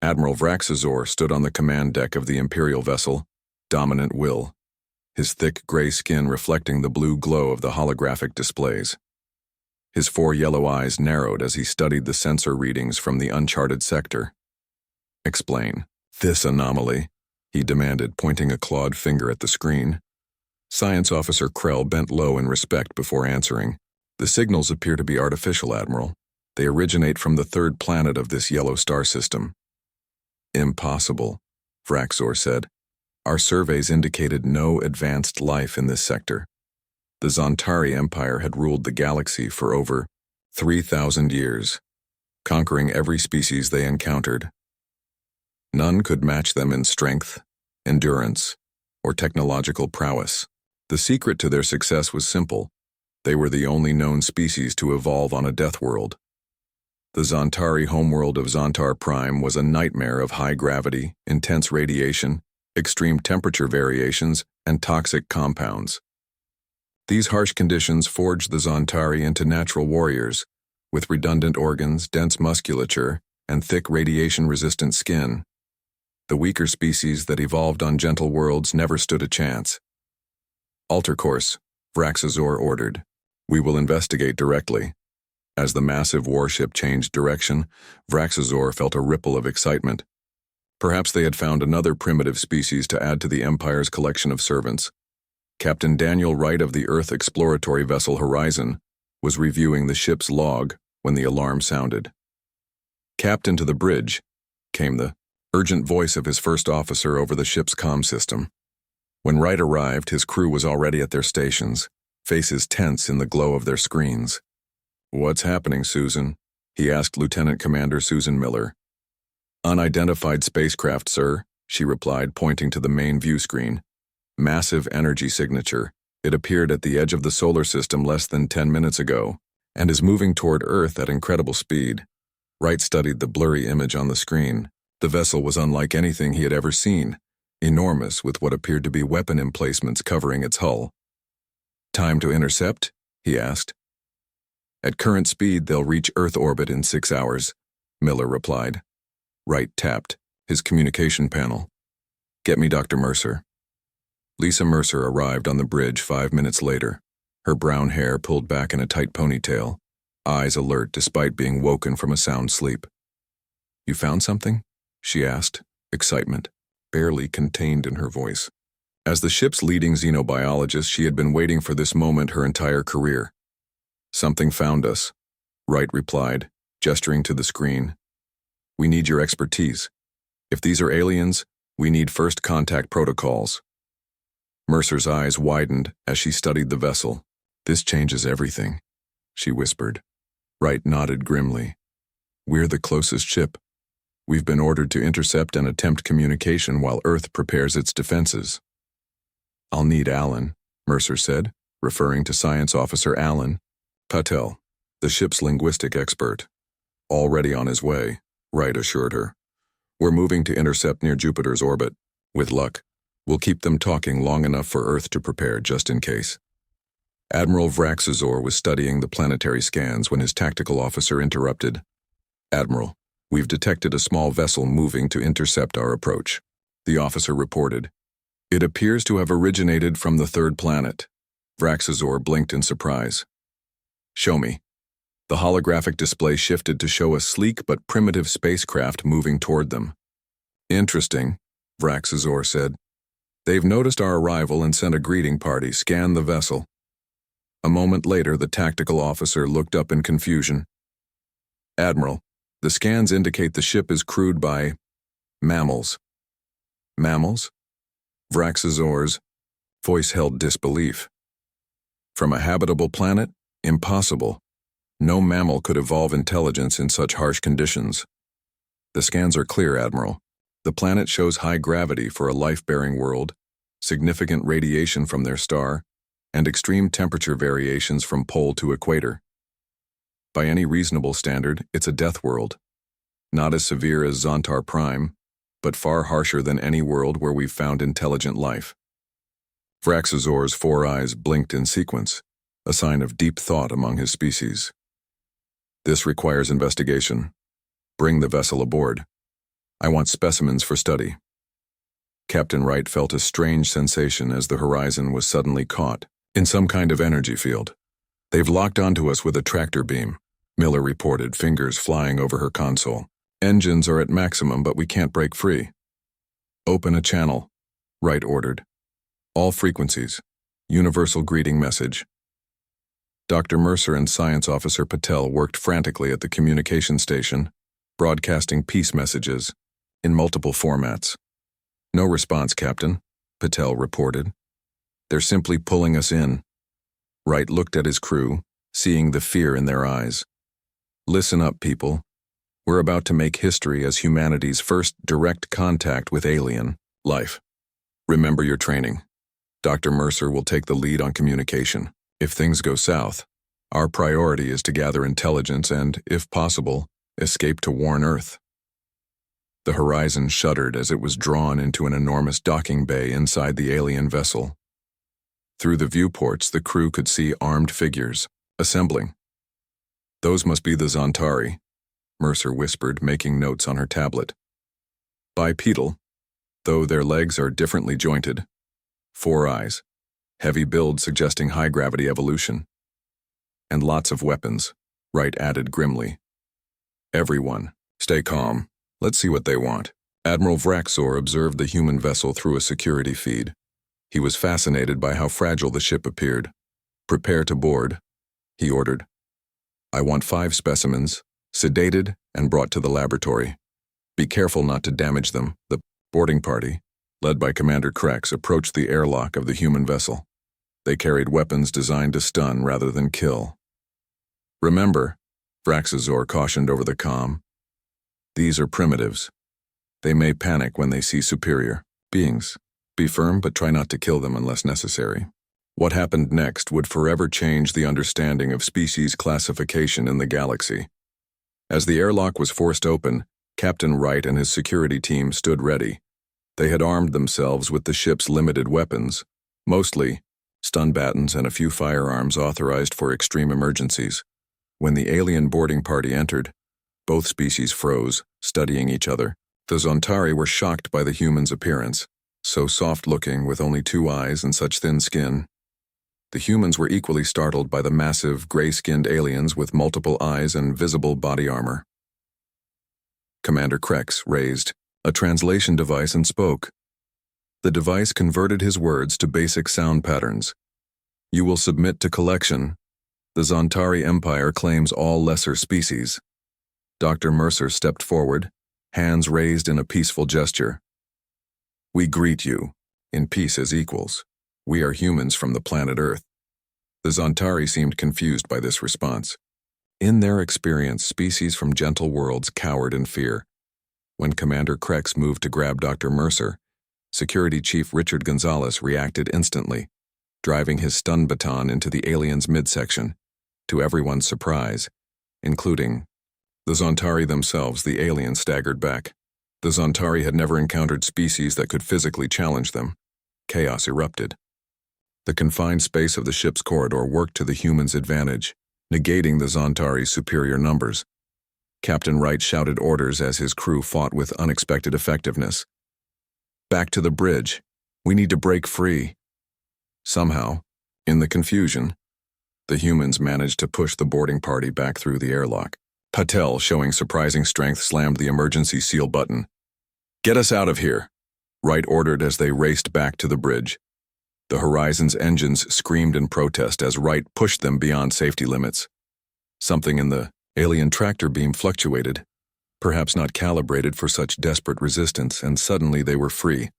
Admiral Vraxazor stood on the command deck of the Imperial vessel, Dominant Will, his thick gray skin reflecting the blue glow of the holographic displays. His 4 yellow eyes narrowed as he studied the sensor readings from the uncharted sector. "Explain this anomaly," he demanded, pointing a clawed finger at the screen. Science Officer Krell bent low in respect before answering. "The signals appear to be artificial, Admiral. They originate from the 3rd planet of this yellow star system." "Impossible," Vraxor said. "Our surveys indicated no advanced life in this sector. The Zontari Empire had ruled the galaxy for over 3,000 years, conquering every species they encountered. None could match them in strength, endurance, or technological prowess. The secret to their success was simple. They were the only known species to evolve on a death world. The Zontari homeworld of Zontar Prime was a nightmare of high gravity, intense radiation, extreme temperature variations, and toxic compounds. These harsh conditions forged the Zontari into natural warriors, with redundant organs, dense musculature, and thick radiation-resistant skin. The weaker species that evolved on gentle worlds never stood a chance. "Alter course," Vraxazor ordered. "We will investigate directly." As the massive warship changed direction, Vraxazor felt a ripple of excitement. Perhaps they had found another primitive species to add to the Empire's collection of servants. Captain Daniel Wright of the Earth exploratory vessel Horizon was reviewing the ship's log when the alarm sounded. "Captain, to the bridge," came the urgent voice of his first officer over the ship's comm system. When Wright arrived, his crew was already at their stations, faces tense in the glow of their screens. "What's happening, Susan?" he asked Lieutenant Commander Susan Miller. "Unidentified spacecraft, sir," she replied, pointing to the main view screen. "Massive energy signature. It appeared at the edge of the solar system less than 10 minutes ago, and is moving toward Earth at incredible speed." Wright studied the blurry image on the screen. The vessel was unlike anything he had ever seen, enormous with what appeared to be weapon emplacements covering its hull. "Time to intercept?" he asked. "At current speed, they'll reach Earth orbit in 6 hours, Miller replied. Wright tapped his communication panel. "Get me Dr. Mercer." Lisa Mercer arrived on the bridge 5 minutes later, her brown hair pulled back in a tight ponytail, eyes alert despite being woken from a sound sleep. "You found something?" she asked, excitement barely contained in her voice. As the ship's leading xenobiologist, she had been waiting for this moment her entire career. "Something found us," Wright replied, gesturing to the screen. "We need your expertise. If these are aliens, we need first contact protocols." Mercer's eyes widened as she studied the vessel. "This changes everything," she whispered. Wright nodded grimly. "We're the closest ship. We've been ordered to intercept and attempt communication while Earth prepares its defenses." "I'll need Alan," Mercer said, referring to Science Officer Alan Patel, the ship's linguistic expert. "Already on his way," Wright assured her. "We're moving to intercept near Jupiter's orbit. With luck, we'll keep them talking long enough for Earth to prepare just in case." Admiral Vraxazor was studying the planetary scans when his tactical officer interrupted. "Admiral, we've detected a small vessel moving to intercept our approach," the officer reported. "It appears to have originated from the 3rd planet." Vraxazor blinked in surprise. "Show me." The holographic display shifted to show a sleek but primitive spacecraft moving toward them. "Interesting," Vraxazor said. "They've noticed our arrival and sent a greeting party. Scan the vessel." A moment later, the tactical officer looked up in confusion. "Admiral, the scans indicate the ship is crewed by mammals." "Mammals?" Vraxazor's voice held disbelief. "From a habitable planet? Impossible. No mammal could evolve intelligence in such harsh conditions." "The scans are clear, Admiral. The planet shows high gravity for a life-bearing world, significant radiation from their star, and extreme temperature variations from pole to equator. By any reasonable standard, it's a death world. Not as severe as Zontar Prime, but far harsher than any world where we've found intelligent life." Vraxazor's 4 eyes blinked in sequence, a sign of deep thought among his species. "This requires investigation. Bring the vessel aboard." I want specimens for study. Captain Wright felt a strange sensation as the horizon was suddenly caught in some kind of energy field. They've locked onto us with a tractor beam, Miller reported, fingers flying over her console. Engines are at maximum, but we can't break free. Open a channel, Wright ordered. All frequencies. Universal greeting message. Dr. Mercer and Science Officer Patel worked frantically at the communication station, broadcasting peace messages in multiple formats. No response, Captain, Patel reported. They're simply pulling us in. Wright looked at his crew, seeing the fear in their eyes. Listen up, people. We're about to make history as humanity's first direct contact with alien life. Remember your training. Dr. Mercer will take the lead on communication. If things go south, our priority is to gather intelligence and, if possible, escape to Worn Earth. The horizon shuddered as it was drawn into an enormous docking bay inside the alien vessel. Through the viewports, the crew could see armed figures, assembling. Those must be the Zontari, Mercer whispered, making notes on her tablet. Bipedal, though their legs are differently jointed. 4 eyes, heavy build suggesting high-gravity evolution. And lots of weapons, Wright added grimly. Everyone, stay calm. Let's see what they want. Admiral Vraxor observed the human vessel through a security feed. He was fascinated by how fragile the ship appeared. Prepare to board, he ordered. I want 5 specimens, sedated and brought to the laboratory. Be careful not to damage them. The boarding party, led by Commander Krex, approached the airlock of the human vessel. They carried weapons designed to stun rather than kill. Remember, Vraxor cautioned over the comm, these are primitives. They may panic when they see superior beings. Be firm, but try not to kill them unless necessary. What happened next would forever change the understanding of species classification in the galaxy. As the airlock was forced open, Captain Wright and his security team stood ready. They had armed themselves with the ship's limited weapons, mostly stun batons and a few firearms authorized for extreme emergencies. When the alien boarding party entered, both species froze, studying each other. The Zontari were shocked by the humans' appearance, so soft-looking with only 2 eyes and such thin skin. The humans were equally startled by the massive, gray-skinned aliens with multiple eyes and visible body armor. Commander Krex raised a translation device and spoke. The device converted his words to basic sound patterns. You will submit to collection. The Zontari Empire claims all lesser species. Dr. Mercer stepped forward, hands raised in a peaceful gesture. We greet you, in peace as equals. We are humans from the planet Earth. The Zontari seemed confused by this response. In their experience, species from gentle worlds cowered in fear. When Commander Krex moved to grab Dr. Mercer, Security Chief Richard Gonzalez reacted instantly, driving his stun baton into the alien's midsection. To everyone's surprise, including the Zontari themselves, the alien staggered back. The Zontari had never encountered species that could physically challenge them. Chaos erupted. The confined space of the ship's corridor worked to the humans' advantage, negating the Zontari's superior numbers. Captain Wright shouted orders as his crew fought with unexpected effectiveness. Back to the bridge. We need to break free. Somehow, in the confusion, the humans managed to push the boarding party back through the airlock. Patel, showing surprising strength, slammed the emergency seal button. Get us out of here, Wright ordered as they raced back to the bridge. The Horizon's engines screamed in protest as Wright pushed them beyond safety limits. Something in the alien tractor beam fluctuated, perhaps not calibrated for such desperate resistance, and suddenly they were free,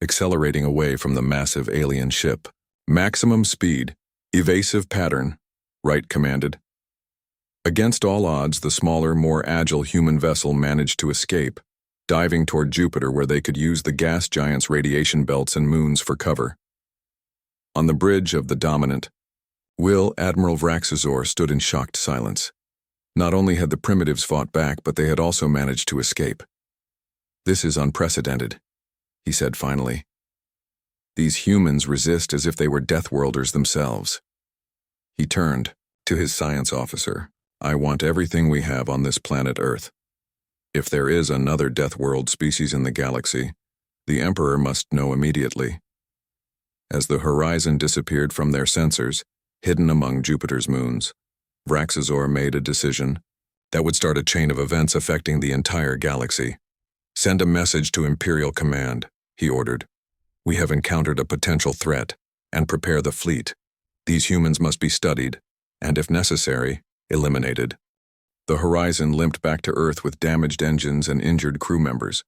accelerating away from the massive alien ship. Maximum speed, evasive pattern, Wright commanded. Against all odds, the smaller, more agile human vessel managed to escape, diving toward Jupiter where they could use the gas giant's radiation belts and moons for cover. On the bridge of the dominant, Admiral Vraxor stood in shocked silence. Not only had the primitives fought back, but they had also managed to escape. This is unprecedented, he said finally. These humans resist as if they were Deathworlders themselves. He turned to his science officer. I want everything we have on this planet Earth. If there is another Death World species in the galaxy, the Emperor must know immediately. As the horizon disappeared from their sensors, hidden among Jupiter's moons, Vraxazor made a decision that would start a chain of events affecting the entire galaxy. "Send a message to Imperial Command," he ordered. "We have encountered a potential threat, and prepare the fleet. These humans must be studied, and if necessary, eliminated." The horizon limped back to Earth with damaged engines and injured crew members.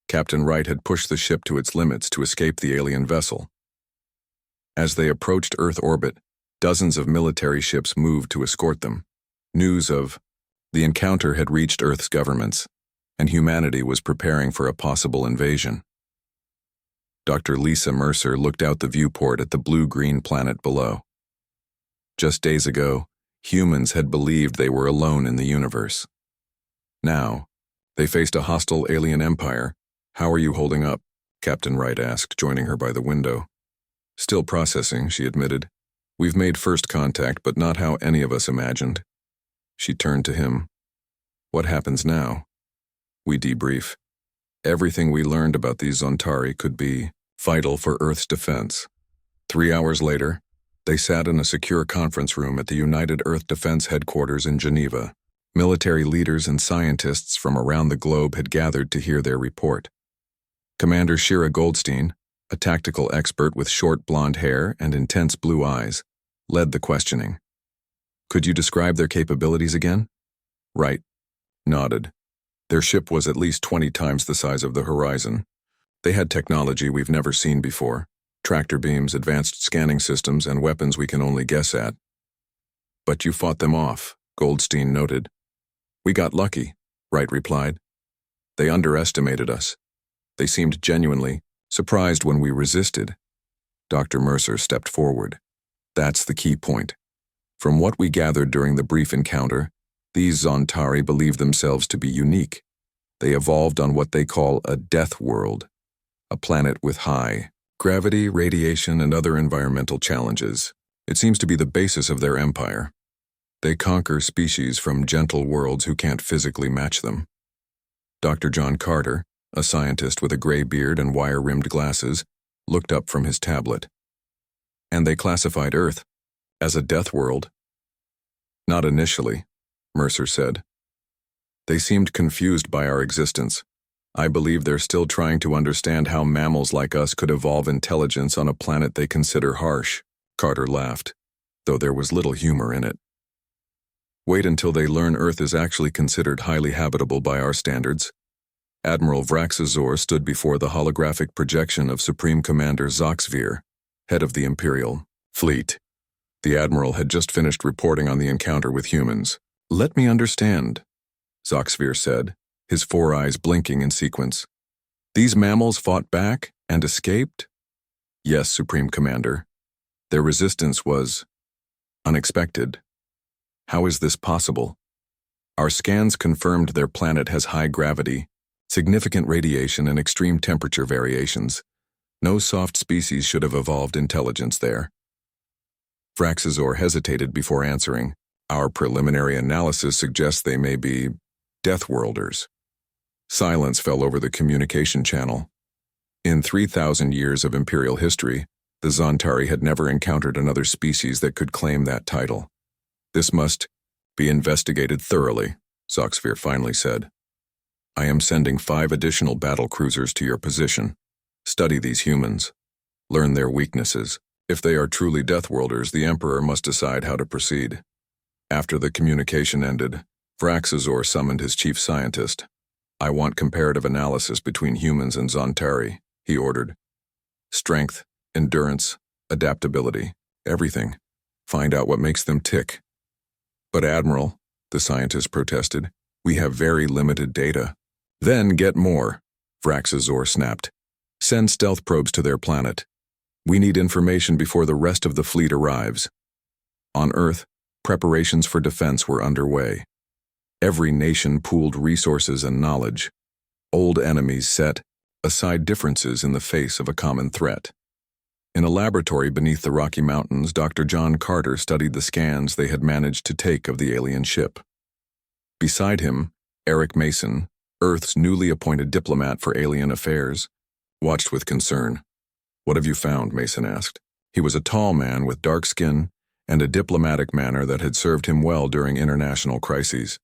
Captain Wright had pushed the ship to its limits to escape the alien vessel. As they approached Earth orbit, dozens of military ships moved to escort them. News of the encounter had reached Earth's governments, and humanity was preparing for a possible invasion. Dr. Lisa Mercer looked out the viewport at the blue-green planet below. Just days ago, humans had believed they were alone in the universe. Now, they faced a hostile alien empire. "How are you holding up?" Captain Wright asked, joining her by the window. "Still processing," she admitted. "We've made first contact, but not how any of us imagined." She turned to him. "What happens now?" "We debrief. Everything we learned about these Zontari could be vital for Earth's defense." 3 hours later, they sat in a secure conference room at the United Earth Defense Headquarters in Geneva. Military leaders and scientists from around the globe had gathered to hear their report. Commander Shira Goldstein, a tactical expert with short blonde hair and intense blue eyes, led the questioning. "Could you describe their capabilities again?" Wright nodded. "Their ship was at least 20 times the size of the Horizon. They had technology we've never seen before. Tractor beams, advanced scanning systems, and weapons we can only guess at." "But you fought them off," Goldstein noted. "We got lucky," Wright replied. "They underestimated us. They seemed genuinely surprised when we resisted." Dr. Mercer stepped forward. "That's the key point. From what we gathered during the brief encounter, these Zontari believe themselves to be unique. They evolved on what they call a death world, a planet with high gravity, radiation, and other environmental challenges. It seems to be the basis of their empire. They conquer species from gentle worlds who can't physically match them." Dr. John Carter, a scientist with a gray beard and wire-rimmed glasses, looked up from his tablet. "And they classified Earth as a death world?" "Not initially," Mercer said. "They seemed confused by our existence. I believe they're still trying to understand how mammals like us could evolve intelligence on a planet they consider harsh." Carter laughed, though there was little humor in it. "Wait until they learn Earth is actually considered highly habitable by our standards." Admiral Vraxazor stood before the holographic projection of Supreme Commander Zoxvir, head of the Imperial Fleet. The Admiral had just finished reporting on the encounter with humans. "Let me understand," Zoxvir said, his 4 eyes blinking in sequence. "These mammals fought back and escaped?" "Yes, Supreme Commander. Their resistance was unexpected." "How is this possible?" "Our scans confirmed their planet has high gravity, significant radiation, and extreme temperature variations. No soft species should have evolved intelligence there." Vraxazor hesitated before answering. "Our preliminary analysis suggests they may be Deathworlders." Silence fell over the communication channel. In 3,000 years of Imperial history, the Zontari had never encountered another species that could claim that title. "This must be investigated thoroughly," Zoxvir finally said. "I am sending 5 additional battle cruisers to your position. Study these humans. Learn their weaknesses. If they are truly Deathworlders, the Emperor must decide how to proceed." After the communication ended, Vraxazor summoned his chief scientist. "I want comparative analysis between humans and Zontari," he ordered. "Strength, endurance, adaptability, everything. Find out what makes them tick." "But Admiral," the scientist protested, "we have very limited data." "Then get more," Vraxazor snapped. "Send stealth probes to their planet. We need information before the rest of the fleet arrives." On Earth, preparations for defense were underway. Every nation pooled resources and knowledge. Old enemies set aside differences in the face of a common threat. In a laboratory beneath the Rocky Mountains, Dr. John Carter studied the scans they had managed to take of the alien ship. Beside him, Eric Mason, Earth's newly appointed diplomat for alien affairs, watched with concern. "What have you found?" Mason asked. He was a tall man with dark skin and a diplomatic manner that had served him well during international crises.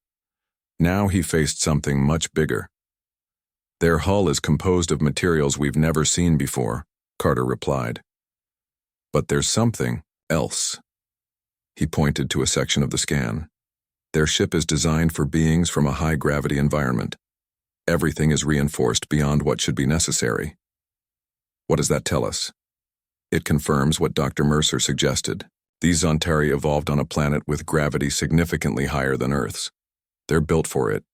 Now he faced something much bigger. "Their hull is composed of materials we've never seen before," Carter replied. "But there's something else." He pointed to a section of the scan. "Their ship is designed for beings from a high-gravity environment. Everything is reinforced beyond what should be necessary." "What does that tell us?" "It confirms what Dr. Mercer suggested. These Zontari evolved on a planet with gravity significantly higher than Earth's. They're built for it.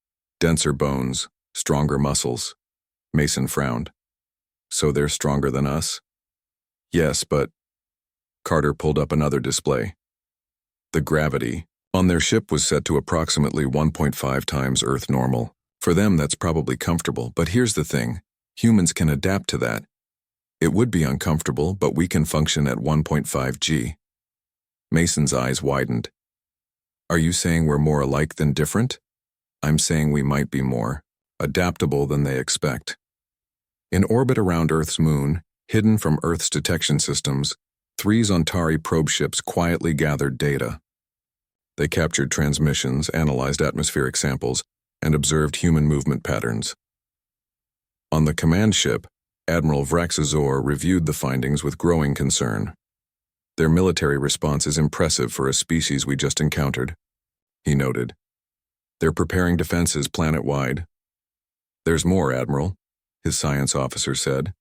Denser bones, stronger muscles." Mason frowned. "So they're stronger than us?" "Yes, but—" Carter pulled up another display. The gravity on their ship was set to approximately 1.5 times Earth normal. For them, that's probably comfortable, but here's the thing. Humans can adapt to that. It would be uncomfortable, but we can function at 1.5 G. Mason's eyes widened. "Are you saying we're more alike than different?" "I'm saying we might be more adaptable than they expect." In orbit around Earth's moon, hidden from Earth's detection systems, 3 Zontari probe ships quietly gathered data. They captured transmissions, analyzed atmospheric samples, and observed human movement patterns. On the command ship, Admiral Vraxazor reviewed the findings with growing concern. "Their military response is impressive for a species we just encountered," he noted. "They're preparing defenses planet-wide." "There's more, Admiral," his science officer said.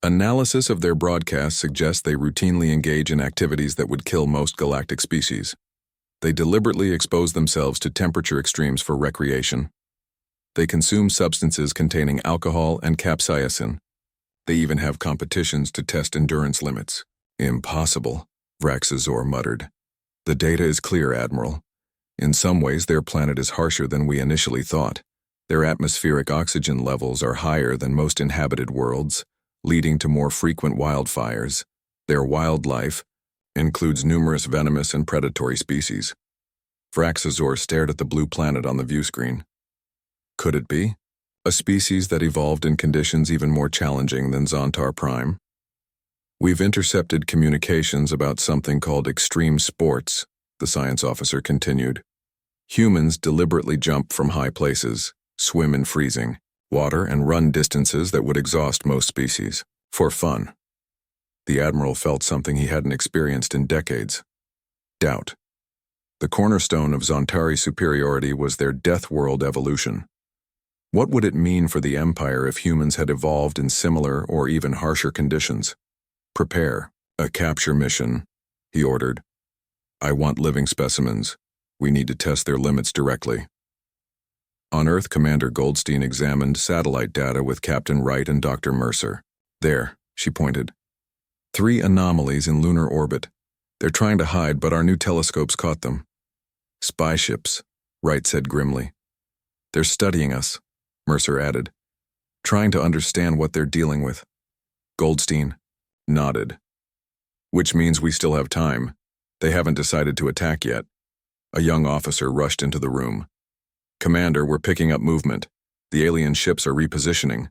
"Analysis of their broadcasts suggests they routinely engage in activities that would kill most galactic species. They deliberately expose themselves to temperature extremes for recreation. They consume substances containing alcohol and capsaicin. They even have competitions to test endurance limits." "Impossible," Vraxazor muttered. "The data is clear, Admiral. In some ways, their planet is harsher than we initially thought. Their atmospheric oxygen levels are higher than most inhabited worlds, leading to more frequent wildfires. Their wildlife includes numerous venomous and predatory species." Vraxazor stared at the blue planet on the view screen. "Could it be? A species that evolved in conditions even more challenging than Zontar Prime?" "We've intercepted communications about something called extreme sports," the science officer continued. "Humans deliberately jump from high places, swim in freezing water, and run distances that would exhaust most species, for fun." The Admiral felt something he hadn't experienced in decades: doubt. The cornerstone of Zontari superiority was their death world evolution. What would it mean for the Empire if humans had evolved in similar or even harsher conditions? "Prepare a capture mission," he ordered. "I want living specimens. We need to test their limits directly." On Earth, Commander Goldstein examined satellite data with Captain Wright and Dr. Mercer. "There," she pointed. 3 anomalies in lunar orbit. They're trying to hide, but our new telescopes caught them." "Spy ships," Wright said grimly. "They're studying us," Mercer added, "trying to understand what they're dealing with." Goldstein nodded. "Which means we still have time. They haven't decided to attack yet." A young officer rushed into the room. "Commander, we're picking up movement. The alien ships are repositioning."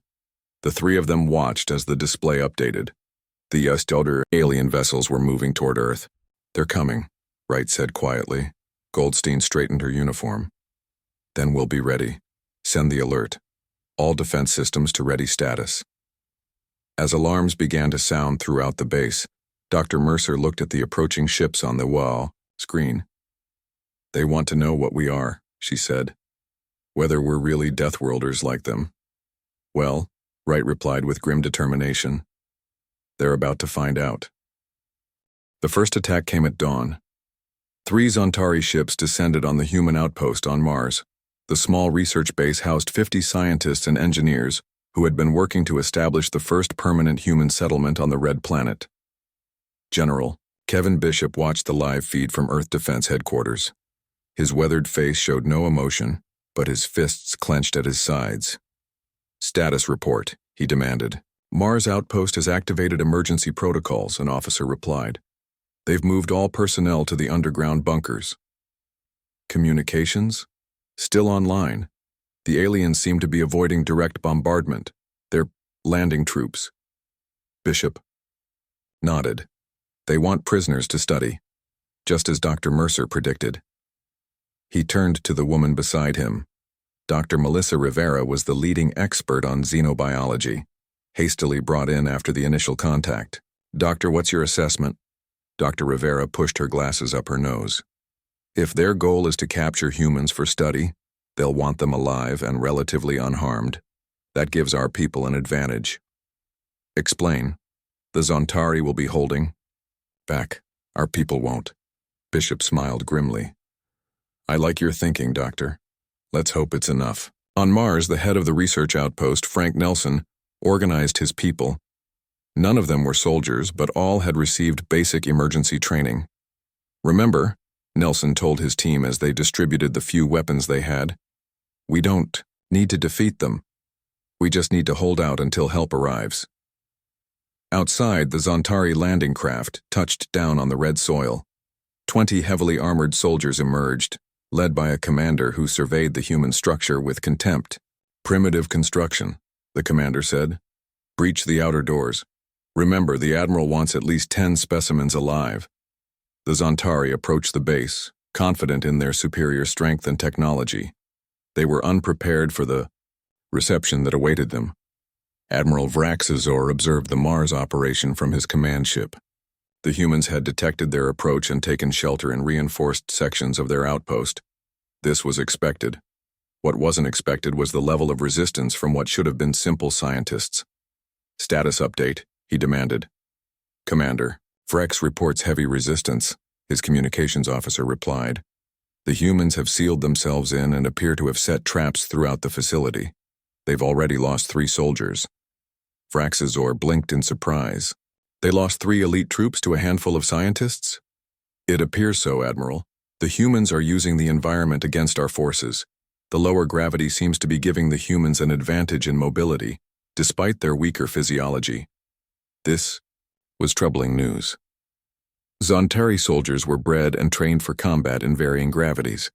The 3 of them watched as the display updated. The older alien vessels were moving toward Earth. "They're coming," Wright said quietly. Goldstein straightened her uniform. "Then we'll be ready. Send the alert. All defense systems to ready status." As alarms began to sound throughout the base, Dr. Mercer looked at the approaching ships on the wall screen. "They want to know what we are," she said. "Whether we're really Deathworlders like them." "Well," Wright replied with grim determination, "they're about to find out." The first attack came at dawn. 3 Zontari ships descended on the human outpost on Mars. The small research base housed 50 scientists and engineers who had been working to establish the first permanent human settlement on the Red Planet. General Kevin Bishop watched the live feed from Earth Defense Headquarters. His weathered face showed no emotion, but his fists clenched at his sides. "Status report," he demanded. "Mars Outpost has activated emergency protocols," an officer replied. "They've moved all personnel to the underground bunkers." "Communications? Still online?" The aliens seem to be avoiding direct bombardment. They're landing troops. Bishop nodded. They want prisoners to study, just as Dr. Mercer predicted. He turned to the woman beside him. Dr. Melissa Rivera was the leading expert on xenobiology, hastily brought in after the initial contact. "Doctor, what's your assessment?" Dr. Rivera pushed her glasses up her nose. "If their goal is to capture humans for study, they'll want them alive and relatively unharmed. That gives our people an advantage." "Explain." "The Zontari will be holding back. Our people won't." Bishop smiled grimly. "I like your thinking, Doctor. Let's hope it's enough." On Mars, the head of the research outpost, Frank Nelson, organized his people. None of them were soldiers, but all had received basic emergency training. "Remember," Nelson told his team as they distributed the few weapons they had, "we don't need to defeat them. We just need to hold out until help arrives." Outside, the Zontari landing craft touched down on the red soil. 20 heavily armored soldiers emerged, led by a commander who surveyed the human structure with contempt. "Primitive construction," the commander said. "Breach the outer doors. Remember, the Admiral wants at least 10 specimens alive." The Zontari approached the base, confident in their superior strength and technology. They were unprepared for the reception that awaited them. Admiral Vraxazor observed the Mars operation from his command ship. The humans had detected their approach and taken shelter in reinforced sections of their outpost. This was expected. What wasn't expected was the level of resistance from what should have been simple scientists. "Status update," he demanded. "Commander, Vrex reports heavy resistance," his communications officer replied. "The humans have sealed themselves in and appear to have set traps throughout the facility. They've already lost 3 soldiers." Vraxazor blinked in surprise. "They lost 3 elite troops to a handful of scientists?" "It appears so, Admiral. The humans are using the environment against our forces. The lower gravity seems to be giving the humans an advantage in mobility, despite their weaker physiology." This was troubling news. Zontari soldiers were bred and trained for combat in varying gravities.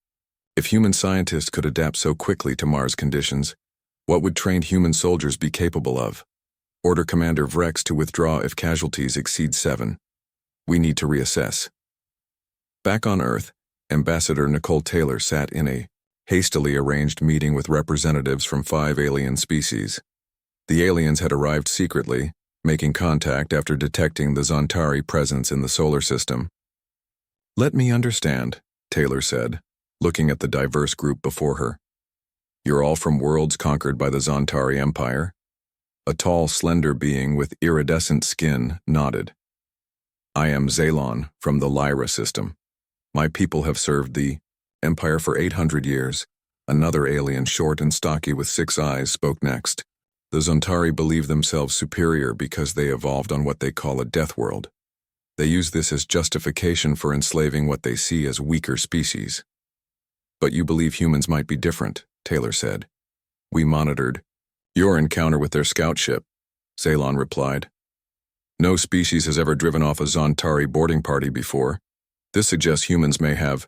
If human scientists could adapt so quickly to Mars conditions, what would trained human soldiers be capable of? "Order Commander Vrex to withdraw if casualties exceed 7. We need to reassess." Back on Earth, Ambassador Nicole Taylor sat in a hastily arranged meeting with representatives from 5 alien species. The aliens had arrived secretly, making contact after detecting the Zontari presence in the solar system. "Let me understand," Taylor said, looking at the diverse group before her. "You're all from worlds conquered by the Zontari Empire?" A tall, slender being with iridescent skin nodded. "I am Zalon from the Lyra system. My people have served the Empire for 800 years. Another alien, short and stocky with 6 eyes, spoke next. "The Zontari believe themselves superior because they evolved on what they call a death world. They use this as justification for enslaving what they see as weaker species." "But you believe humans might be different," Taylor said. "We monitored your encounter with their scout ship," Zalon replied. "No species has ever driven off a Zontari boarding party before. This suggests humans may have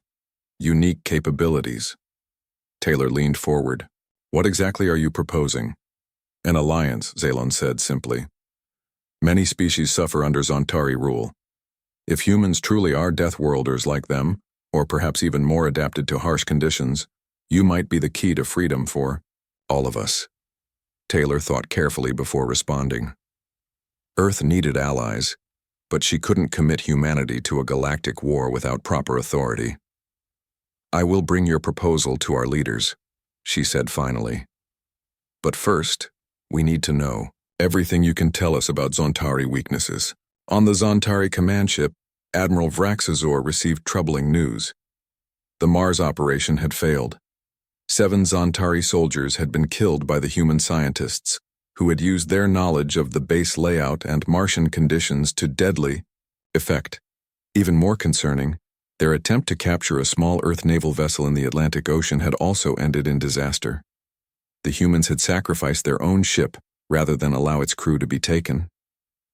unique capabilities." Taylor leaned forward. "What exactly are you proposing?" "An alliance," Zalon said simply. "Many species suffer under Zontari rule. If humans truly are Deathworlders like them, or perhaps even more adapted to harsh conditions, you might be the key to freedom for all of us." Taylor thought carefully before responding. Earth needed allies, but she couldn't commit humanity to a galactic war without proper authority. "I will bring your proposal to our leaders," she said finally. "But first, we need to know everything you can tell us about Zontari weaknesses." On the Zontari command ship, Admiral Vraxazor received troubling news. The Mars operation had failed. 7 Zontari soldiers had been killed by the human scientists, who had used their knowledge of the base layout and Martian conditions to deadly effect. Even more concerning, their attempt to capture a small Earth naval vessel in the Atlantic Ocean had also ended in disaster. The humans had sacrificed their own ship rather than allow its crew to be taken.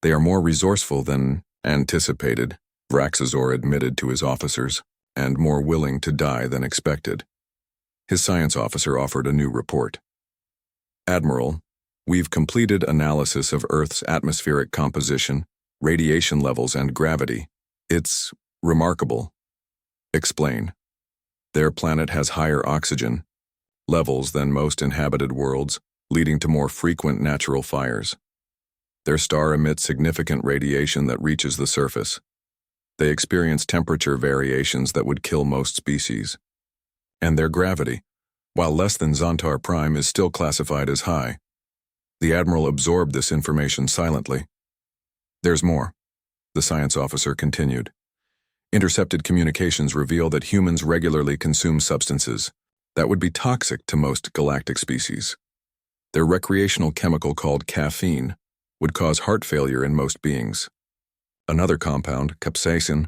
"They are more resourceful than anticipated," Vraxazor admitted to his officers, "and more willing to die than expected." His science officer offered a new report. Admiral, we've completed analysis of Earth's atmospheric composition, radiation levels, and gravity. It's remarkable. Explain. Their planet has higher oxygen levels than most inhabited worlds, leading to more frequent natural fires. Their star emits significant radiation that reaches the surface. They experience temperature variations that would kill most species. And their gravity, while less than Zontar Prime, is still classified as high. The Admiral absorbed this information silently. There's more, the science officer continued. Intercepted communications reveal that humans regularly consume substances that would be toxic to most galactic species. Their recreational chemical called caffeine would cause heart failure in most beings. Another compound, capsaicin,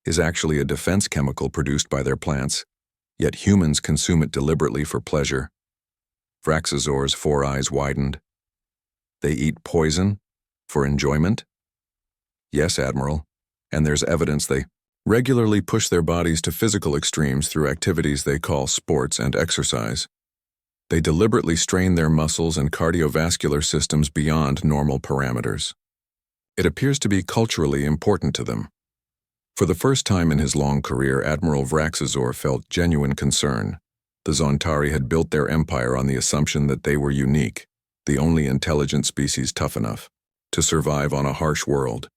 is actually a defense chemical produced by their plants, yet humans consume it deliberately for pleasure. Vraxazor's four eyes widened. They eat poison for enjoyment? Yes, Admiral, and there's evidence they regularly push their bodies to physical extremes through activities they call sports and exercise. They deliberately strain their muscles and cardiovascular systems beyond normal parameters. It appears to be culturally important to them. For the first time in his long career, Admiral Vraxazor felt genuine concern. The Zontari had built their empire on the assumption that they were unique, the only intelligent species tough enough to survive on a harsh world.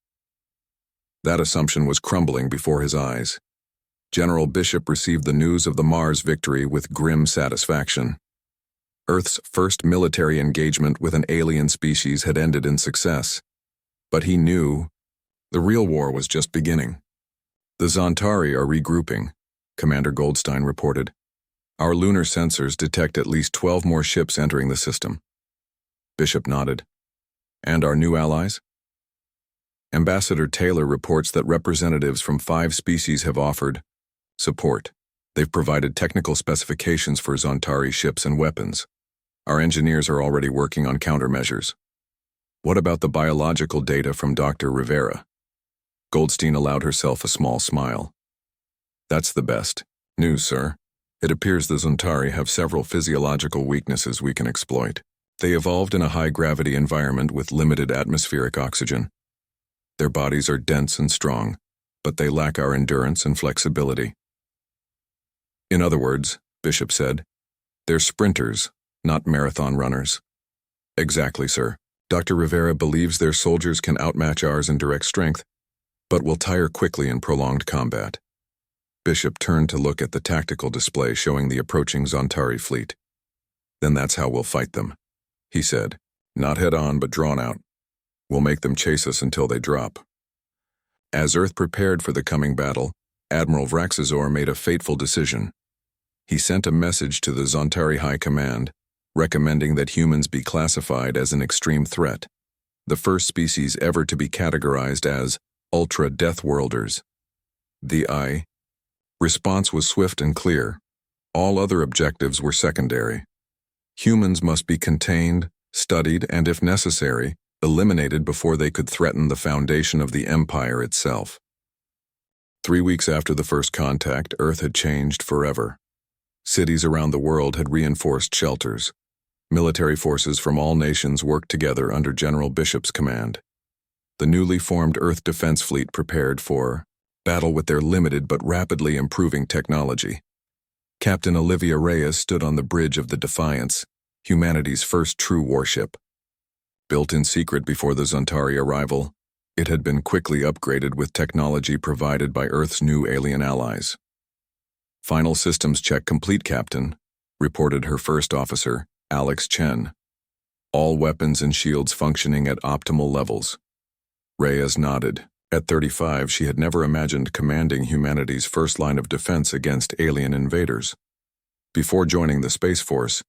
That assumption was crumbling before his eyes. General Bishop received the news of the Mars victory with grim satisfaction. Earth's first military engagement with an alien species had ended in success. But he knew the real war was just beginning. The Zontari are regrouping, Commander Goldstein reported. Our lunar sensors detect at least 12 more ships entering the system. Bishop nodded. And our new allies? Ambassador Taylor reports that representatives from 5 species have offered support. They've provided technical specifications for Zontari ships and weapons. Our engineers are already working on countermeasures. What about the biological data from Dr. Rivera? Goldstein allowed herself a small smile. That's the best news, sir. It appears the Zontari have several physiological weaknesses we can exploit. They evolved in a high-gravity environment with limited atmospheric oxygen. Their bodies are dense and strong, but they lack our endurance and flexibility. In other words, Bishop said, they're sprinters, not marathon runners. Exactly, sir. Dr. Rivera believes their soldiers can outmatch ours in direct strength, but will tire quickly in prolonged combat. Bishop turned to look at the tactical display showing the approaching Zontari fleet. Then that's how we'll fight them, he said. Not head-on, but drawn out. We'll make them chase us until they drop. As Earth prepared for the coming battle, Admiral Vraxazor made a fateful decision. He sent a message to the Zontari High Command, recommending that humans be classified as an extreme threat, the first species ever to be categorized as ultra-Deathworlders. The response was swift and clear. All other objectives were secondary. Humans must be contained, studied, and if necessary, eliminated before they could threaten the foundation of the Empire itself. 3 weeks after the first contact, Earth had changed forever. Cities around the world had reinforced shelters. Military forces from all nations worked together under General Bishop's command. The newly formed Earth Defense Fleet prepared for battle with their limited but rapidly improving technology. Captain Olivia Reyes stood on the bridge of the Defiance, humanity's first true warship. Built in secret before the Zontari arrival, it had been quickly upgraded with technology provided by Earth's new alien allies. Final systems check complete, Captain, reported her first officer, Alex Chen. All weapons and shields functioning at optimal levels. Reyes nodded. At 35, she had never imagined commanding humanity's first line of defense against alien invaders. Before joining the Space Force,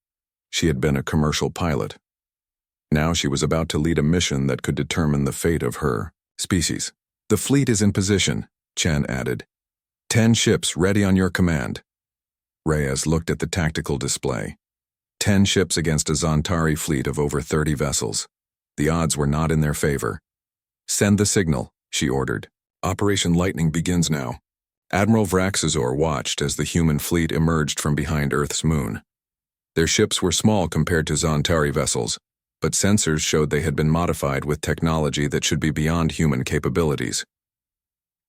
she had been a commercial pilot. Now she was about to lead a mission that could determine the fate of her species. The fleet is in position, Chen added. 10 ships ready on your command. Reyes looked at the tactical display. 10 ships against a Zontari fleet of over 30 vessels. The odds were not in their favor. Send the signal, she ordered. Operation Lightning begins now. Admiral Vraxazor watched as the human fleet emerged from behind Earth's moon. Their ships were small compared to Zantari vessels, but sensors showed they had been modified with technology that should be beyond human capabilities.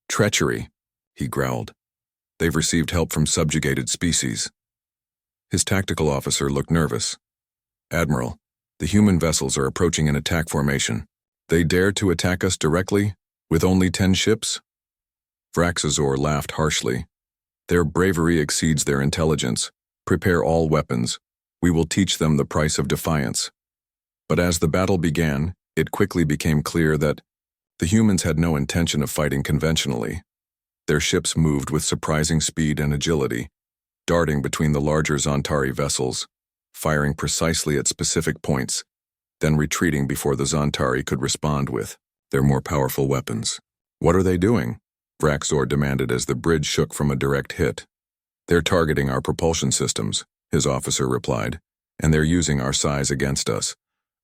Treachery, he growled. They've received help from subjugated species. His tactical officer looked nervous. Admiral, the human vessels are approaching an attack formation. They dare to attack us directly, with only 10 ships? Vraxazor laughed harshly. Their bravery exceeds their intelligence. Prepare all weapons. We will teach them the price of defiance. But as the battle began, it quickly became clear that the humans had no intention of fighting conventionally. Their ships moved with surprising speed and agility, darting between the larger Zantari vessels, firing precisely at specific points, then retreating before the Zantari could respond with their more powerful weapons. What are they doing? Vraxazor demanded as the bridge shook from a direct hit. They're targeting our propulsion systems, his officer replied, and they're using our size against us.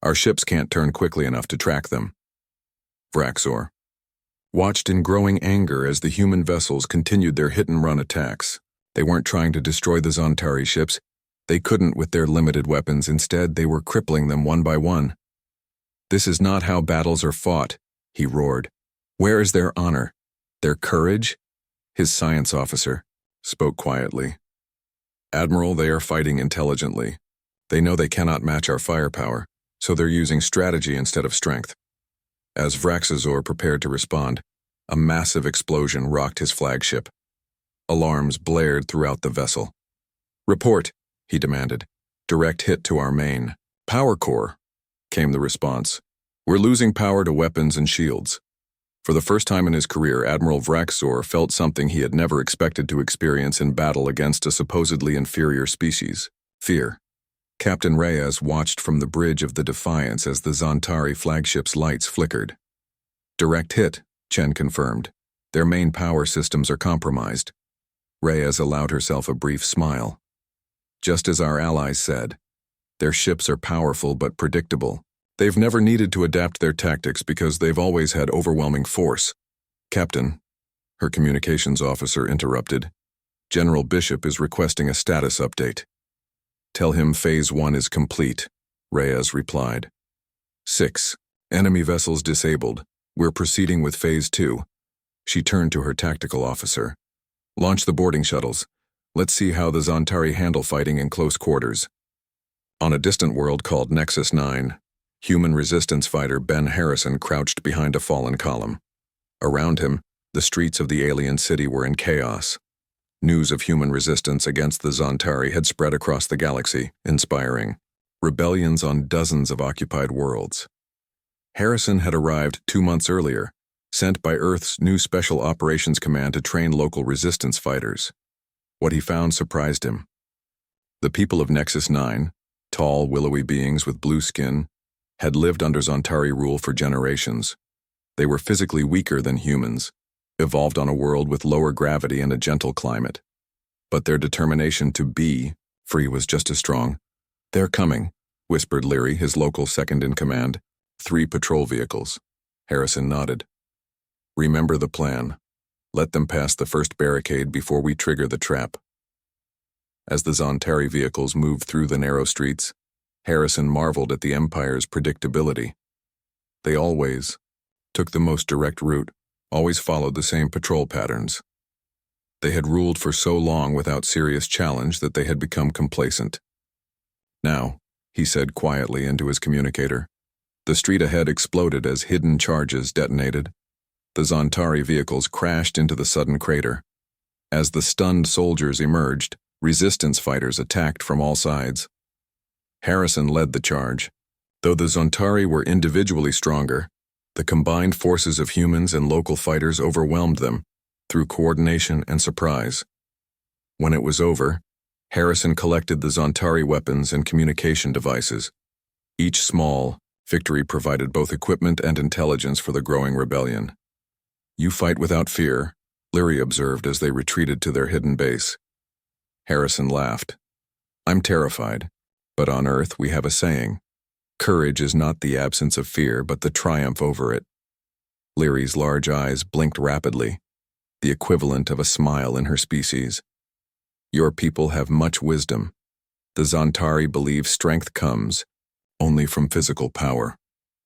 Our ships can't turn quickly enough to track them. Vraxazor watched in growing anger as the human vessels continued their hit-and-run attacks. They weren't trying to destroy the Zantari ships. They couldn't with their limited weapons. Instead, they were crippling them one by one. This is not how battles are fought, he roared. Where is their honor? Their courage? His science officer spoke quietly. Admiral, they are fighting intelligently. They know they cannot match our firepower, so they're using strategy instead of strength. As Vraxazor prepared to respond, a massive explosion rocked his flagship. Alarms blared throughout the vessel. Report, he demanded. Direct hit to our main power core, came the response. We're losing power to weapons and shields. For the first time in his career, Admiral Vraxazor felt something he had never expected to experience in battle against a supposedly inferior species: fear. Captain Reyes watched from the bridge of the Defiance as the Zantari flagship's lights flickered. Direct hit, Chen confirmed. Their main power systems are compromised. Reyes allowed herself a brief smile. Just as our allies said, their ships are powerful but predictable. They've never needed to adapt their tactics because they've always had overwhelming force. Captain, her communications officer interrupted. General Bishop is requesting a status update. Tell him Phase 1 is complete, Reyes replied. 6. Enemy vessels disabled. We're proceeding with Phase 2. She turned to her tactical officer. Launch the boarding shuttles. Let's see how the Zantari handle fighting in close quarters. On a distant world called Nexus 9, human resistance fighter Ben Harrison crouched behind a fallen column. Around him, the streets of the alien city were in chaos. News of human resistance against the Zantari had spread across the galaxy, inspiring rebellions on dozens of occupied worlds. Harrison had arrived 2 months earlier, sent by Earth's new Special Operations Command to train local resistance fighters. What he found surprised him. The people of Nexus 9, tall, willowy beings with blue skin, had lived under Zantari rule for generations. They were physically weaker than humans, evolved on a world with lower gravity and a gentle climate. But their determination to be free was just as strong. They're coming, whispered Leary, his local second-in-command. 3 patrol vehicles. Harrison nodded. Remember the plan. Let them pass the first barricade before we trigger the trap. As the Zantari vehicles moved through the narrow streets, Harrison marveled at the Empire's predictability. They always took the most direct route, always followed the same patrol patterns. They had ruled for so long without serious challenge that they had become complacent. Now, he said quietly into his communicator, the street ahead exploded as hidden charges detonated. The Zantari vehicles crashed into the sudden crater. As the stunned soldiers emerged, resistance fighters attacked from all sides. Harrison led the charge. Though the Zantari were individually stronger, the combined forces of humans and local fighters overwhelmed them through coordination and surprise. When it was over, Harrison collected the Zantari weapons and communication devices. Each small, victory provided both equipment and intelligence for the growing rebellion. You fight without fear, Leary observed as they retreated to their hidden base. Harrison laughed. I'm terrified, but on Earth we have a saying. Courage is not the absence of fear, but the triumph over it. Leary's large eyes blinked rapidly. the equivalent of a smile in her species. Your people have much wisdom. The Zantari believe strength comes only from physical power.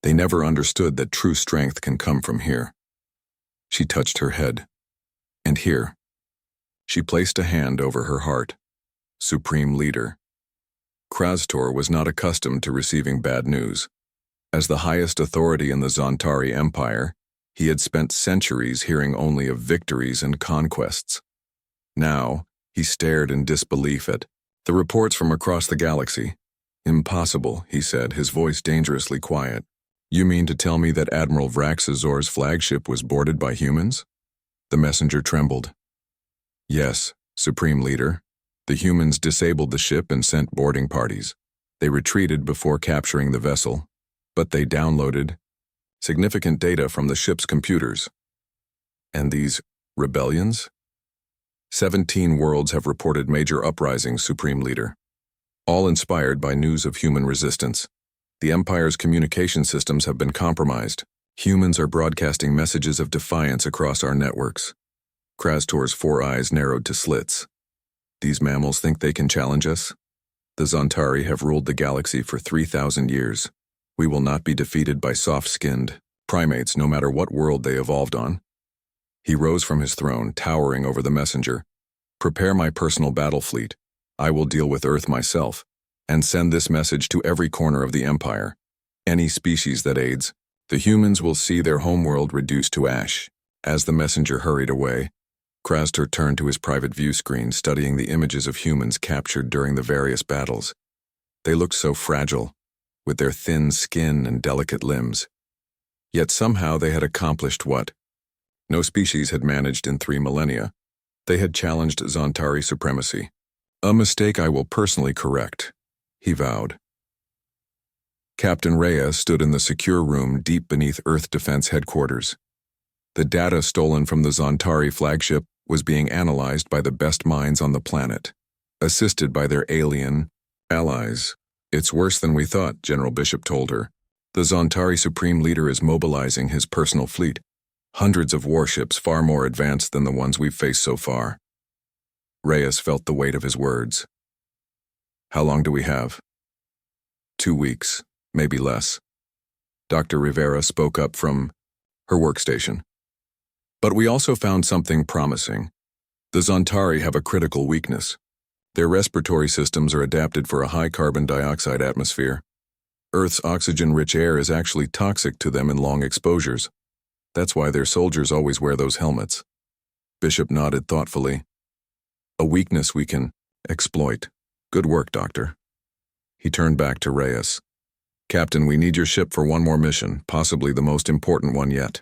They never understood that true strength can come from here. She touched her head. And here. She placed a hand over her heart. Supreme Leader. Krastor was not accustomed to receiving bad news. As the highest authority in the Zantari Empire, he had spent centuries hearing only of victories and conquests. Now, he stared in disbelief at the reports from across the galaxy. Impossible, he said, his voice dangerously quiet. You mean to tell me that Admiral Vraxazor's flagship was boarded by humans? The messenger trembled. Yes, Supreme Leader. The humans disabled the ship and sent boarding parties. They retreated before capturing the vessel, but they downloaded significant data from the ship's computers. And these rebellions? 17 worlds have reported major uprisings, Supreme Leader, all inspired by news of human resistance. The Empire's communication systems have been compromised. Humans are broadcasting messages of defiance across our networks. Krastor's 4 eyes narrowed to slits. These mammals think they can challenge us? The Zantari have ruled the galaxy for 3,000 years. We will not be defeated by soft-skinned primates no matter what world they evolved on. He rose from his throne, towering over the messenger. Prepare my personal battle fleet. I will deal with Earth myself, and send this message to every corner of the Empire. Any species that aids, the humans will see their homeworld reduced to ash. As the messenger hurried away, Krastor turned to his private view screen, studying the images of humans captured during the various battles. They looked so fragile, with their thin skin and delicate limbs. Yet somehow they had accomplished what no species had managed in 3 millennia. They had challenged Zantari supremacy. A mistake I will personally correct, he vowed. Captain Reyes stood in the secure room deep beneath Earth Defense Headquarters. The data stolen from the Zantari flagship was being analyzed by the best minds on the planet, assisted by their alien allies. It's worse than we thought, General Bishop told her. The Zantari Supreme Leader is mobilizing his personal fleet, hundreds of warships far more advanced than the ones we've faced so far. Reyes felt the weight of his words. How long do we have? 2 weeks, maybe less. Dr. Rivera spoke up from her workstation. But we also found something promising. The Zantari have a critical weakness. Their respiratory systems are adapted for a high carbon dioxide atmosphere. Earth's oxygen-rich air is actually toxic to them in long exposures. That's why their soldiers always wear those helmets. Bishop nodded thoughtfully. A weakness we can exploit. Good work, Doctor. He turned back to Reyes. Captain, we need your ship for one more mission, possibly the most important one yet.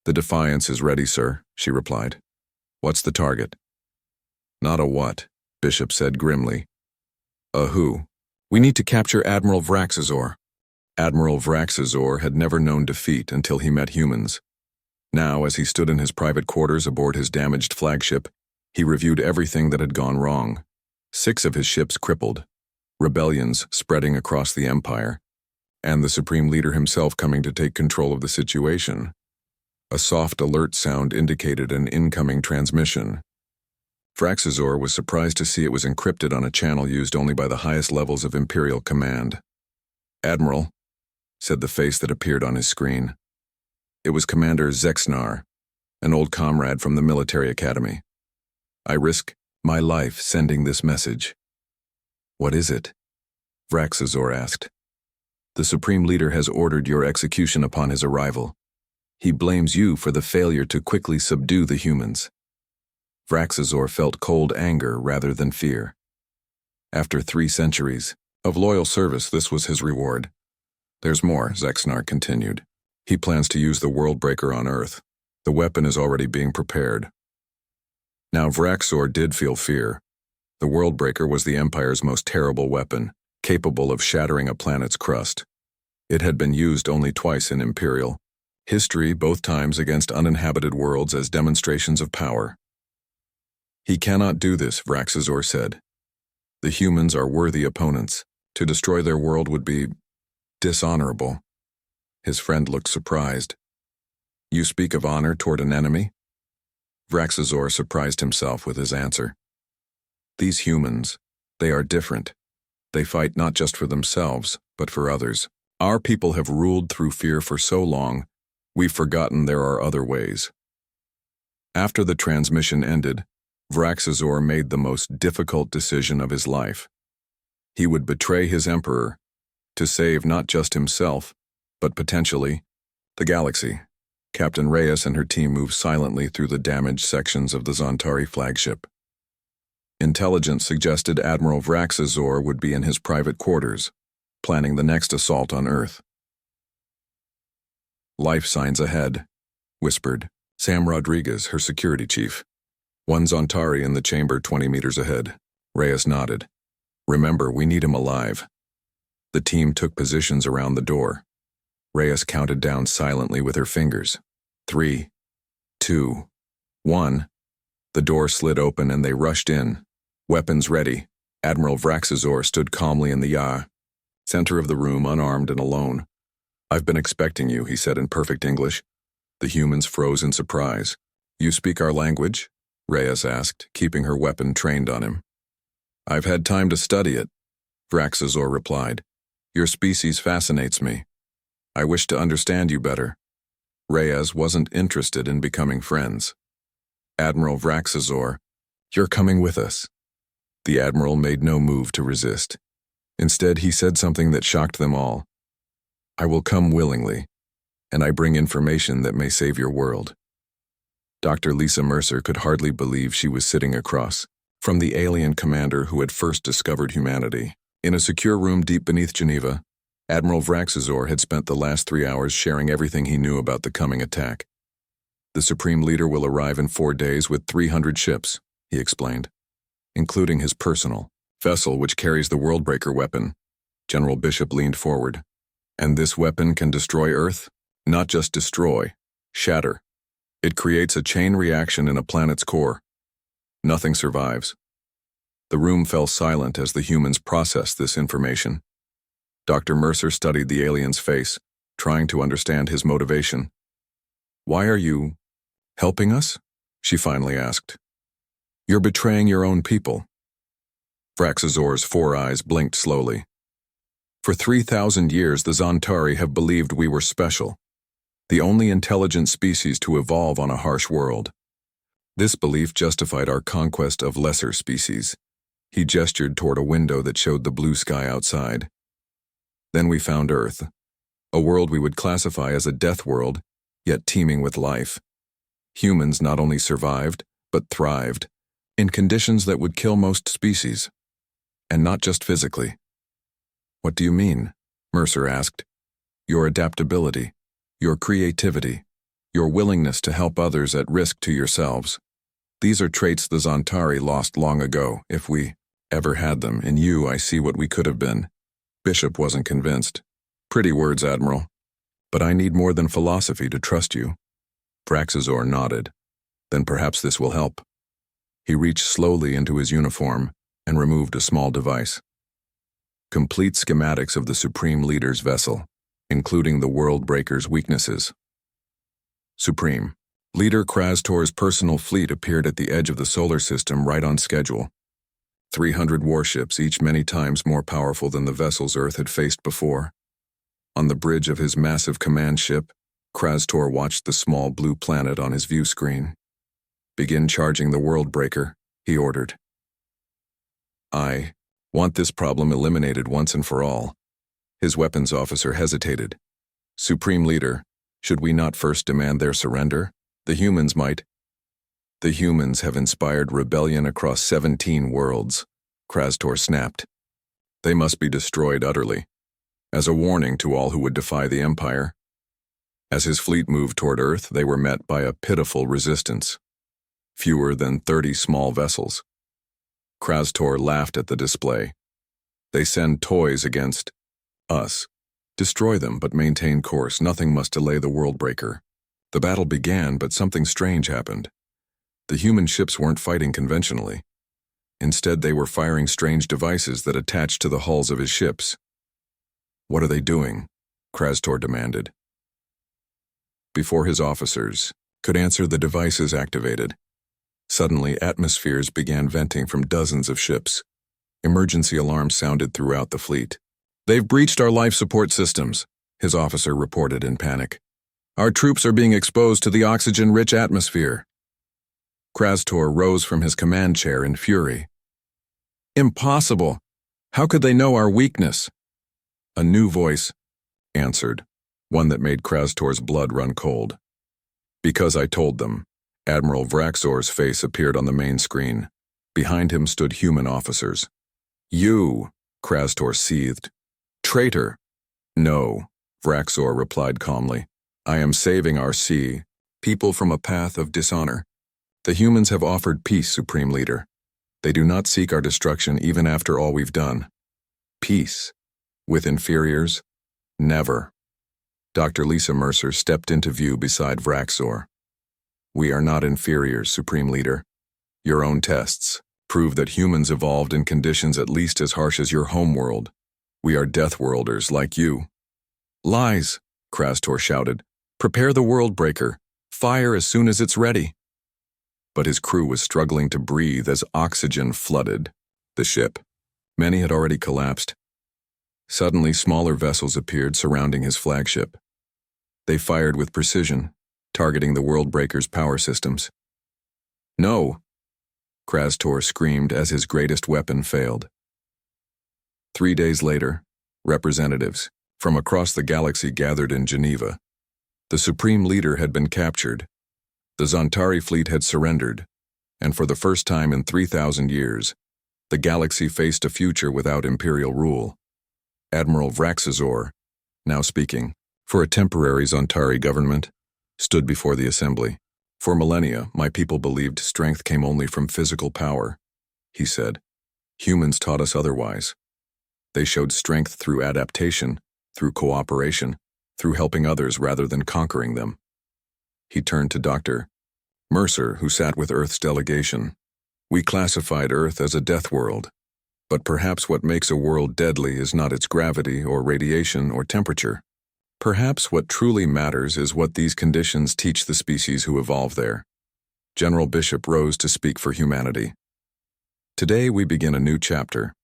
The Defiance is ready, sir, she replied. What's the target? Not a what, Bishop said grimly. A who? We need to capture Admiral Vraxazor. Admiral Vraxazor had never known defeat until he met humans. Now, as he stood in his private quarters aboard his damaged flagship, he reviewed everything that had gone wrong. 6 of his ships crippled, rebellions spreading across the Empire, and the Supreme Leader himself coming to take control of the situation. A soft alert sound indicated an incoming transmission. Vraxazor was surprised to see it was encrypted on a channel used only by the highest levels of Imperial command. Admiral, said the face that appeared on his screen. It was Commander Zexnar, an old comrade from the military academy. I risk my life sending this message. What is it? Vraxazor asked. The Supreme Leader has ordered your execution upon his arrival. He blames you for the failure to quickly subdue the humans. Vraxazor felt cold anger rather than fear. After 3 centuries of loyal service, this was his reward. There's more, Zexnar continued. He plans to use the Worldbreaker on Earth. The weapon is already being prepared. Now Vraxazor did feel fear. The Worldbreaker was the Empire's most terrible weapon, capable of shattering a planet's crust. It had been used only twice in Imperial history, both times against uninhabited worlds as demonstrations of power. He cannot do this, Vraxazor said. The humans are worthy opponents. To destroy their world would be dishonorable. His friend looked surprised. You speak of honor toward an enemy? Vraxazor surprised himself with his answer. These humans, they are different. They fight not just for themselves, but for others. Our people have ruled through fear for so long, we've forgotten there are other ways. After the transmission ended, Vraxazor made the most difficult decision of his life. He would betray his emperor to save not just himself, but potentially the galaxy. Captain Reyes and her team moved silently through the damaged sections of the Zantari flagship. Intelligence suggested Admiral Vraxazor would be in his private quarters, planning the next assault on Earth. "Life signs ahead," whispered Sam Rodriguez, her security chief. "One Zantari in the chamber 20 meters ahead." Reyes nodded. "Remember, we need him alive." The team took positions around the door. Reyes counted down silently with her fingers. 3, 2, 1. The door slid open and they rushed in. Weapons ready, Admiral Vraxazor stood calmly in the center of the room, unarmed and alone. "I've been expecting you," he said in perfect English. The humans froze in surprise. "You speak our language?" Reyes asked, keeping her weapon trained on him. "I've had time to study it," Vraxazor replied. "Your species fascinates me. I wish to understand you better." Reyes wasn't interested in becoming friends. "Admiral Vraxazor, you're coming with us." The Admiral made no move to resist. Instead, he said something that shocked them all. "I will come willingly, and I bring information that may save your world." Dr. Lisa Mercer could hardly believe she was sitting across from the alien commander who had first discovered humanity. In a secure room deep beneath Geneva, Admiral Vraxazor had spent the last 3 hours sharing everything he knew about the coming attack. "The Supreme Leader will arrive in 4 days with 300 ships," he explained, "including his personal vessel which carries the Worldbreaker weapon." General Bishop leaned forward. "And this weapon can destroy Earth? Not just destroy, shatter. It creates a chain reaction in a planet's core. Nothing survives." The room fell silent as the humans processed this information. Dr. Mercer studied the alien's face, trying to understand his motivation. "Why are you helping us?" she finally asked. "You're betraying your own people." Vraxazor's 4 eyes blinked slowly. "For 3,000 years, the Zantari have believed we were special, the only intelligent species to evolve on a harsh world. This belief justified our conquest of lesser species." He gestured toward a window that showed the blue sky outside. "Then we found Earth, a world we would classify as a death world, yet teeming with life. Humans not only survived, but thrived, in conditions that would kill most species. And not just physically." "What do you mean?" Mercer asked. "Your adaptability, your creativity, your willingness to help others at risk to yourselves. These are traits the Zantari lost long ago, if we ever had them. In you, I see what we could have been." Bishop wasn't convinced. "Pretty words, Admiral. But I need more than philosophy to trust you." Vraxazor nodded. "Then perhaps this will help." He reached slowly into his uniform and removed a small device. Complete schematics of the Supreme Leader's vessel, including the Worldbreaker's weaknesses. Supreme Leader Krastor's personal fleet appeared at the edge of the solar system right on schedule. 300 warships, each many times more powerful than the vessels Earth had faced before. On the bridge of his massive command ship, Krastor watched the small blue planet on his view screen. "Begin charging the Worldbreaker," he ordered. "I want this problem eliminated once and for all." His weapons officer hesitated. "Supreme Leader, should we not first demand their surrender? The humans might." "The humans have inspired rebellion across 17 worlds," Krastor snapped. "They must be destroyed utterly, as a warning to all who would defy the Empire." As his fleet moved toward Earth, they were met by a pitiful resistance. Fewer than 30 small vessels. Krastor laughed at the display. "They send toys against us. Destroy them, but maintain course. Nothing must delay the Worldbreaker." The battle began, but something strange happened. The human ships weren't fighting conventionally. Instead, they were firing strange devices that attached to the hulls of his ships. "What are they doing?" Krastor demanded. Before his officers could answer, the devices activated. Suddenly, atmospheres began venting from dozens of ships. Emergency alarms sounded throughout the fleet. "They've breached our life support systems," his officer reported in panic. "Our troops are being exposed to the oxygen-rich atmosphere." Krastor rose from his command chair in fury. "Impossible! How could they know our weakness?" A new voice answered, one that made Krastor's blood run cold. "Because I told them." Admiral Vraxor's face appeared on the main screen. Behind him stood human officers. "You," Krastor seethed. "Traitor." "No," Vraxor replied calmly. "I am saving our sea, people from a path of dishonor. The humans have offered peace, Supreme Leader. They do not seek our destruction even after all we've done." "Peace? With inferiors? Never." Dr. Lisa Mercer stepped into view beside Vraxor. "We are not inferiors, Supreme Leader. Your own tests prove that humans evolved in conditions at least as harsh as your homeworld. We are Deathworlders like you." "Lies," Krastor shouted. "Prepare the world breaker. Fire as soon as it's ready." But his crew was struggling to breathe as oxygen flooded the ship. Many had already collapsed. Suddenly, smaller vessels appeared surrounding his flagship. They fired with precision, targeting the world breaker's power systems. "No!" Krastor screamed as his greatest weapon failed. 3 days later, representatives from across the galaxy gathered in Geneva. The Supreme Leader had been captured. The Zantari fleet had surrendered, and for the first time in 3,000 years, the galaxy faced a future without imperial rule. Admiral Vraxor, now speaking for a temporary Zantari government, stood before the assembly. "For millennia, my people believed strength came only from physical power," he said. "Humans taught us otherwise. They showed strength through adaptation, through cooperation, through helping others rather than conquering them." He turned to Dr. Mercer, who sat with Earth's delegation. "We classified Earth as a death world, but perhaps what makes a world deadly is not its gravity or radiation or temperature. Perhaps what truly matters is what these conditions teach the species who evolve there." General Bishop rose to speak for humanity. "Today we begin a new chapter,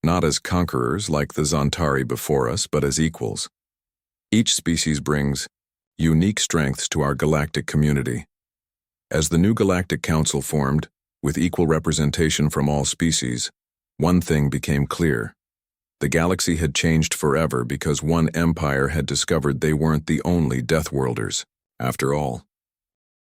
not as conquerors like the Zantari before us, but as equals. Each species brings unique strengths to our galactic community. As the new Galactic Council formed, with equal representation from all species, one thing became clear. The galaxy had changed forever because one empire had discovered they weren't the only Deathworlders. After all,